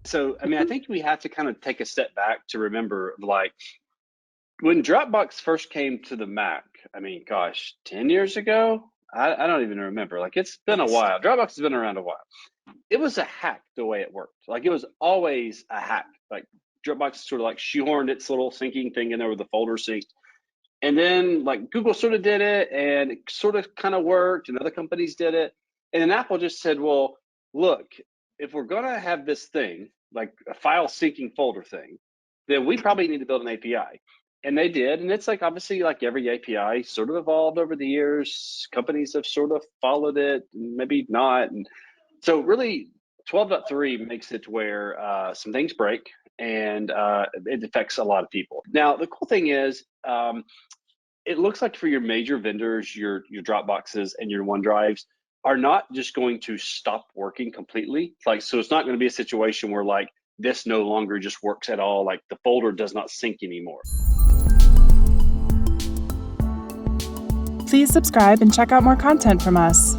So, I think we have to kind of take a step back to remember, like, when Dropbox first came to the Mac, gosh, 10 years ago? I don't even remember. Like, it's been a while. Dropbox has been around a while. It was a hack the way it worked. Like, it was always a hack. Like, Dropbox sort of like shoehorned its little syncing thing in there with the folder sync. And then, like, Google sort of did it, and it sort of kind of worked, and other companies did it. And then Apple just said, well, look, if we're going to have this thing, like a file syncing folder thing, then we probably need to build an API. And they did. And it's like, obviously, like every API sort of evolved over the years. Companies have sort of followed it, maybe not. And so really 12.3 makes it where some things break, and it affects a lot of people. Now, the cool thing is, it looks like for your major vendors, your Dropboxes and your OneDrives are not just going to stop working completely. Like, so it's not going to be a situation where like this no longer just works at all. Like the folder does not sync anymore. Please subscribe and check out more content from us.